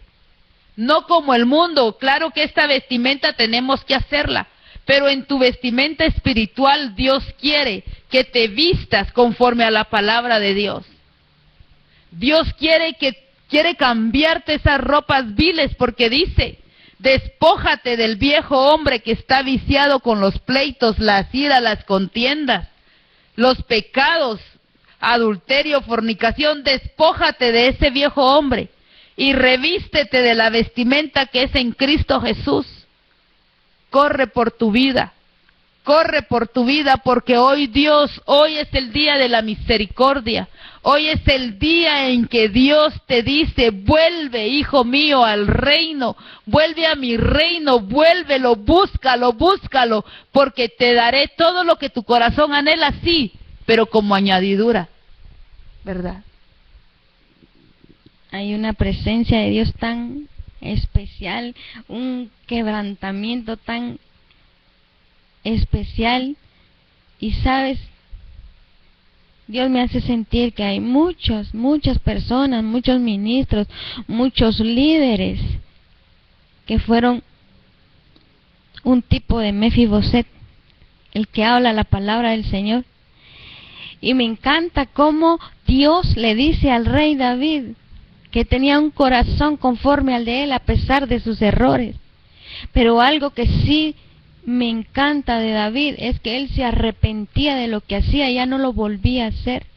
no como el mundo. Claro que esta vestimenta tenemos que hacerla, pero en tu vestimenta espiritual Dios quiere que te vistas conforme a la palabra de Dios. Dios quiere cambiarte esas ropas viles, porque dice, despójate del viejo hombre que está viciado con los pleitos, las iras, las contiendas, los pecados, adulterio, fornicación. Despójate de ese viejo hombre y revístete de la vestimenta que es en Cristo Jesús. Corre por tu vida, porque hoy es el día de la misericordia. Hoy es el día en que Dios te dice, vuelve, hijo mío, al reino, vuelve a mi reino, vuélvelo, búscalo, porque te daré todo lo que tu corazón anhela, sí, pero como añadidura, ¿verdad? Hay una presencia de Dios tan especial, un quebrantamiento tan especial, y sabes, Dios me hace sentir que hay muchas personas, muchos ministros, muchos líderes que fueron un tipo de Mefiboset, el que habla la palabra del Señor. Y me encanta cómo Dios le dice al rey David que tenía un corazón conforme al de él a pesar de sus errores. Pero algo que sí me encanta de David es que él se arrepentía de lo que hacía, ya no lo volvía a hacer.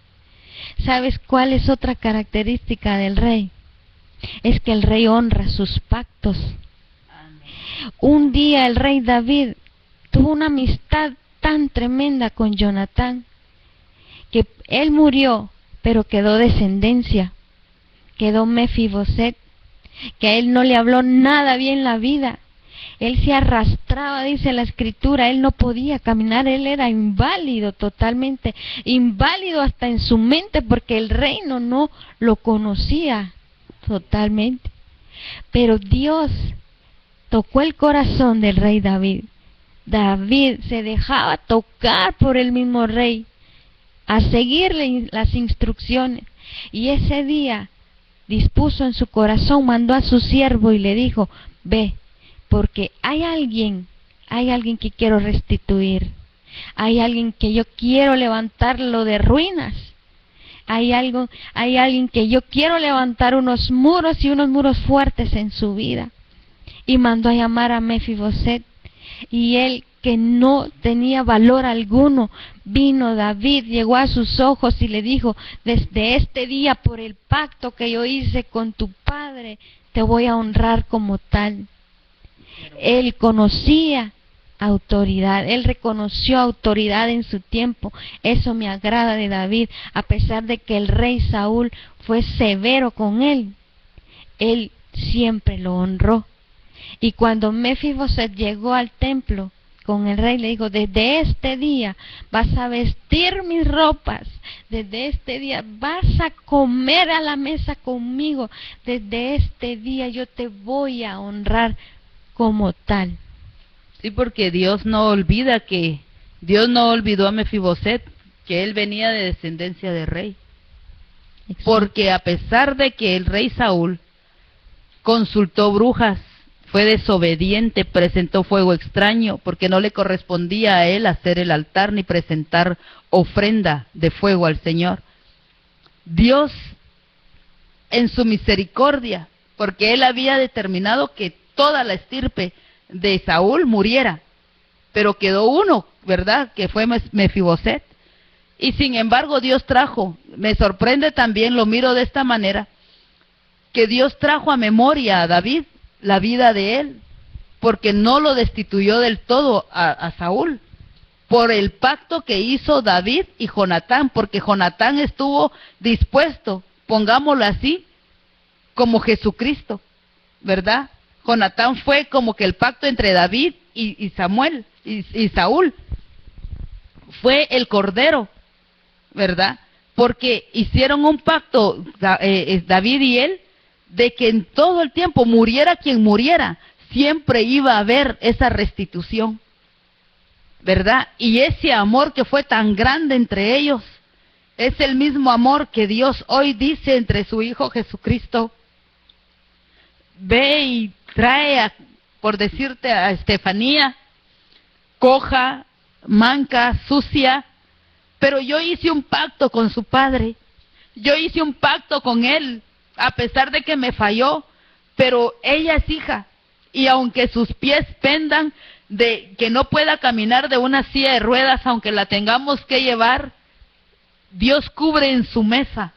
¿Sabes cuál es otra característica del rey? Es que el rey honra sus pactos. Un día el rey David tuvo una amistad tan tremenda con Jonatán, que él murió, pero quedó descendencia, quedó Mefiboset, que a él no le habló nada bien la vida. Él se arrastraba, dice la Escritura, él no podía caminar, él era inválido, totalmente inválido hasta en su mente, porque el reino no lo conocía totalmente. Pero Dios tocó el corazón del rey David. David se dejaba tocar por el mismo rey, a seguirle las instrucciones, y ese día dispuso en su corazón, mandó a su siervo y le dijo: ve, porque hay alguien que quiero restituir, hay alguien que yo quiero levantarlo de ruinas, hay alguien que yo quiero levantar unos muros y unos muros fuertes en su vida. Y mandó a llamar a Mefiboset, y él, que no tenía valor alguno, vino David, llegó a sus ojos y le dijo: desde este día, por el pacto que yo hice con tu padre, te voy a honrar como tal. Él conocía autoridad, él reconoció autoridad en su tiempo. Eso me agrada de David, a pesar de que el rey Saúl fue severo con él siempre lo honró. Y cuando Mefiboset llegó al templo con el rey, le dijo: desde este día vas a vestir mis ropas, desde este día vas a comer a la mesa conmigo, desde este día yo te voy a honrar como tal. Sí, porque Dios no olvidó a Mefiboset, que él venía de descendencia de rey. Exacto. Porque a pesar de que el rey Saúl consultó brujas, fue desobediente, presentó fuego extraño, porque no le correspondía a él hacer el altar ni presentar ofrenda de fuego al Señor. Dios, en su misericordia, porque él había determinado que toda la estirpe de Saúl muriera, pero quedó uno, ¿verdad?, que fue Mefiboset. Y sin embargo Dios trajo, me sorprende también, lo miro de esta manera, que Dios trajo a memoria a David la vida de él, porque no lo destituyó del todo a Saúl, por el pacto que hizo David y Jonatán, porque Jonatán estuvo dispuesto, pongámoslo así, como Jesucristo, ¿verdad? Jonatán fue como que el pacto entre David y Samuel y Saúl, fue el cordero, ¿verdad? Porque hicieron un pacto David y él, de que en todo el tiempo, muriera quien muriera, siempre iba a haber esa restitución, ¿verdad? Y ese amor que fue tan grande entre ellos, es el mismo amor que Dios hoy dice entre su Hijo Jesucristo. Ve y trae, por decirte, a Estefanía, coja, manca, sucia, pero yo hice un pacto con su padre, yo hice un pacto con él, a pesar de que me falló, pero ella es hija, y aunque sus pies pendan de que no pueda caminar de una silla de ruedas, aunque la tengamos que llevar, Dios cubre en su mesa,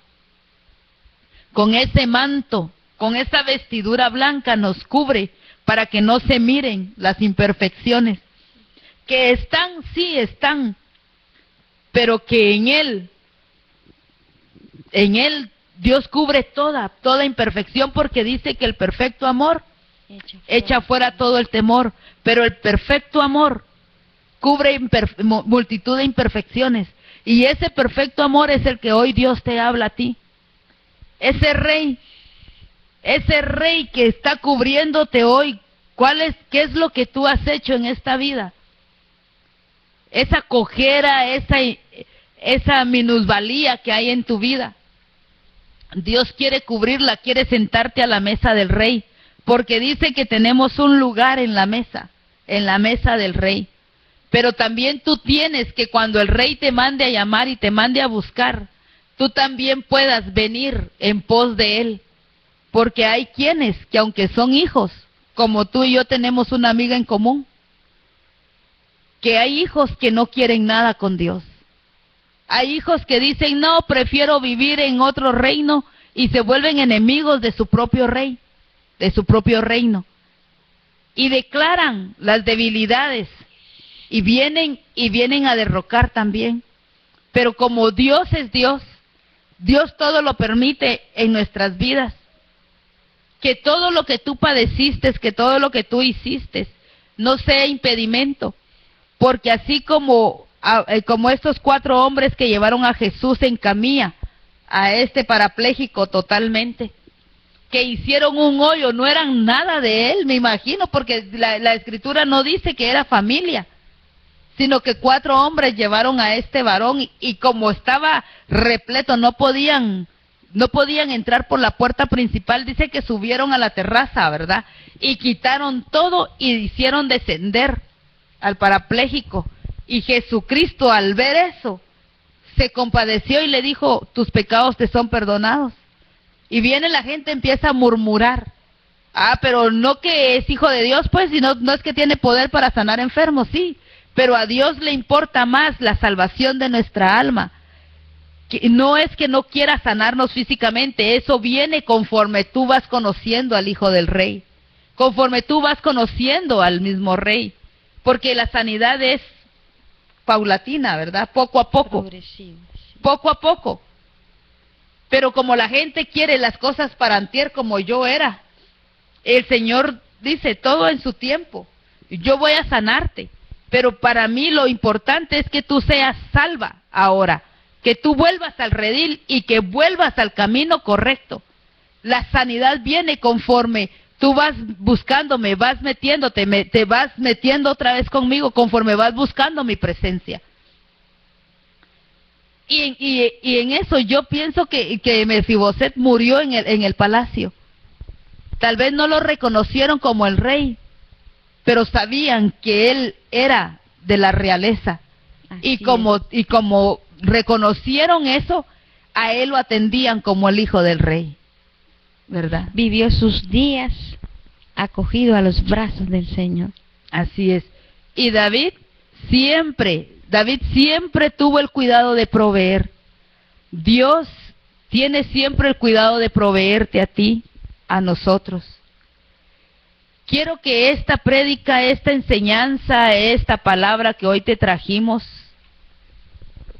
con ese manto, con esa vestidura blanca nos cubre, para que no se miren las imperfecciones, que están, sí están, pero que en Él Dios cubre toda imperfección, porque dice que el perfecto amor echa fuera todo el temor, pero el perfecto amor cubre multitud de imperfecciones, y ese perfecto amor es el que hoy Dios te habla a ti. Ese rey que está cubriéndote hoy, ¿qué es lo que tú has hecho en esta vida? Esa cojera, esa minusvalía que hay en tu vida, Dios quiere cubrirla, quiere sentarte a la mesa del rey, porque dice que tenemos un lugar en la mesa del rey. Pero también tú tienes que, cuando el rey te mande a llamar y te mande a buscar, tú también puedas venir en pos de él. Porque hay quienes que, aunque son hijos, como tú y yo tenemos una amiga en común, que hay hijos que no quieren nada con Dios. Hay hijos que dicen: no, prefiero vivir en otro reino, y se vuelven enemigos de su propio rey, de su propio reino. Y declaran las debilidades, y vienen a derrocar también. Pero como Dios es Dios, Dios todo lo permite en nuestras vidas. que todo lo que tú padeciste, que todo lo que tú hiciste, no sea impedimento, porque así como estos 4 hombres que llevaron a Jesús en camilla, a este parapléjico totalmente, que hicieron un hoyo, no eran nada de él, me imagino, porque la escritura no dice que era familia, sino que 4 hombres llevaron a este varón y como estaba repleto, no podían entrar por la puerta principal, dice que subieron a la terraza, ¿verdad? Y quitaron todo y hicieron descender al parapléjico. Y Jesucristo, al ver eso, se compadeció y le dijo, tus pecados te son perdonados. Y viene la gente, empieza a murmurar. Pero no que es hijo de Dios, pues, sino no es que tiene poder para sanar enfermos, sí. Pero a Dios le importa más la salvación de nuestra alma. Que no es que no quiera sanarnos físicamente, eso viene conforme tú vas conociendo al Hijo del Rey, conforme tú vas conociendo al mismo Rey, porque la sanidad es paulatina, ¿verdad? Poco a poco, poco a poco. Pero como la gente quiere las cosas para antier como yo era, el Señor dice todo en su tiempo, yo voy a sanarte, pero para mí lo importante es que tú seas salva ahora, que tú vuelvas al redil y que vuelvas al camino correcto. La sanidad viene conforme tú vas buscándome, vas metiéndote, te vas metiendo otra vez conmigo conforme vas buscando mi presencia. Y en eso yo pienso que Mefiboset murió en el palacio. Tal vez no lo reconocieron como el rey, pero sabían que él era de la realeza. Y como reconocieron eso, a él lo atendían como el hijo del rey, ¿verdad? Vivió sus días acogido a los brazos del Señor. Así es. Y David siempre tuvo el cuidado de proveer. Dios tiene siempre el cuidado de proveerte a ti, a nosotros. Quiero que esta prédica, esta enseñanza, esta palabra que hoy te trajimos,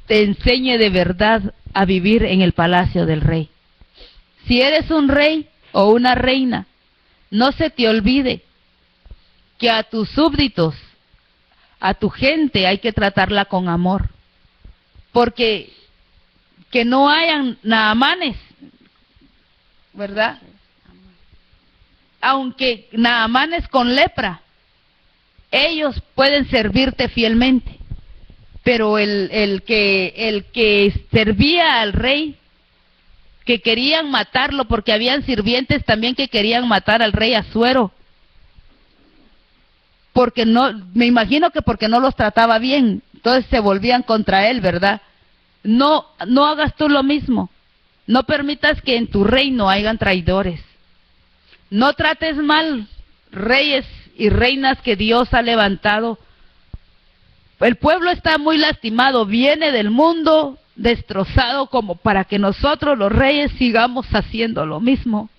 te enseñe de verdad a vivir en el palacio del rey. Si eres un rey o una reina, no se te olvide que a tus súbditos, a tu gente hay que tratarla con amor, porque que no hayan Naamanes, ¿verdad? Aunque Naamanes con lepra, ellos pueden servirte fielmente, pero el que servía al rey, que querían matarlo, porque habían sirvientes también que querían matar al rey Asuero, porque no, me imagino que porque no los trataba bien, entonces se volvían contra él, ¿verdad? No hagas tú lo mismo, no permitas que en tu reino hayan traidores, no trates mal reyes y reinas que Dios ha levantado. El pueblo está muy lastimado, viene del mundo destrozado como para que nosotros los reyes sigamos haciendo lo mismo.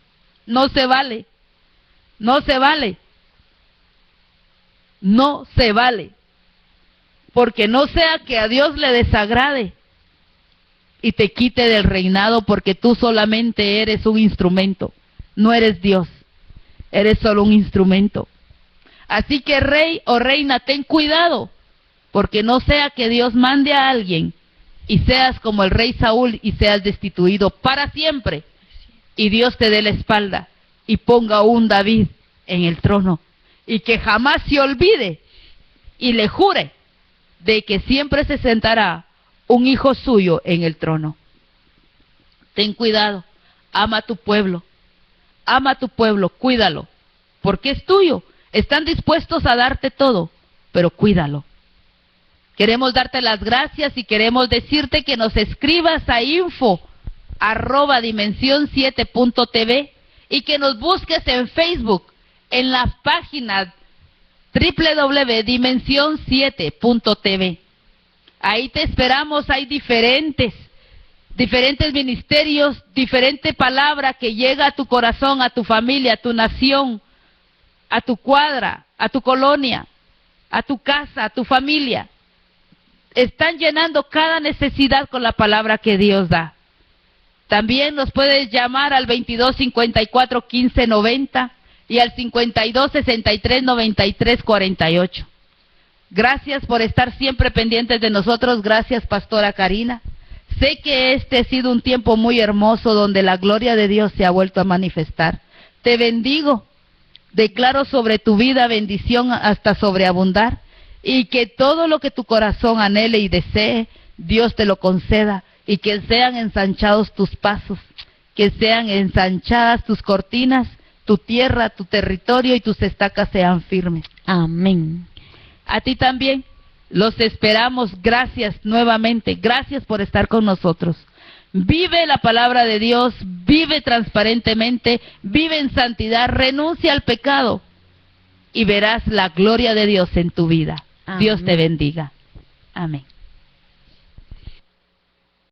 No se vale, no se vale, no se vale, porque no sea que a Dios le desagrade y te quite del reinado, porque tú solamente eres un instrumento, no eres Dios, eres solo un instrumento. Así que rey o reina, ten cuidado, porque no sea que Dios mande a alguien y seas como el rey Saúl y seas destituido para siempre, y Dios te dé la espalda y ponga un David en el trono, y que jamás se olvide y le jure de que siempre se sentará un hijo suyo en el trono. Ten cuidado, ama a tu pueblo, cuídalo, porque es tuyo. Están dispuestos a darte todo, pero cuídalo. Queremos darte las gracias y queremos decirte que nos escribas a info@dimension7.tv y que nos busques en Facebook, en la página www.dimension7.tv. Ahí te esperamos, hay diferentes ministerios, diferente palabra que llega a tu corazón, a tu familia, a tu nación, a tu cuadra, a tu colonia, a tu casa, a tu familia. Están llenando cada necesidad con la palabra que Dios da. También nos puedes llamar al 22 54 15 90 y al 52 63 93 48. Gracias por estar siempre pendientes de nosotros. Gracias, Pastora Karina. Sé que este ha sido un tiempo muy hermoso donde la gloria de Dios se ha vuelto a manifestar. Te bendigo. Declaro sobre tu vida bendición hasta sobreabundar, y que todo lo que tu corazón anhele y desee, Dios te lo conceda, y que sean ensanchados tus pasos, que sean ensanchadas tus cortinas, tu tierra, tu territorio y tus estacas sean firmes. Amén. A ti también, los esperamos. Gracias nuevamente, gracias por estar con nosotros. Vive la palabra de Dios, vive transparentemente, vive en santidad, renuncia al pecado y verás la gloria de Dios en tu vida. Amén. Dios te bendiga. Amén.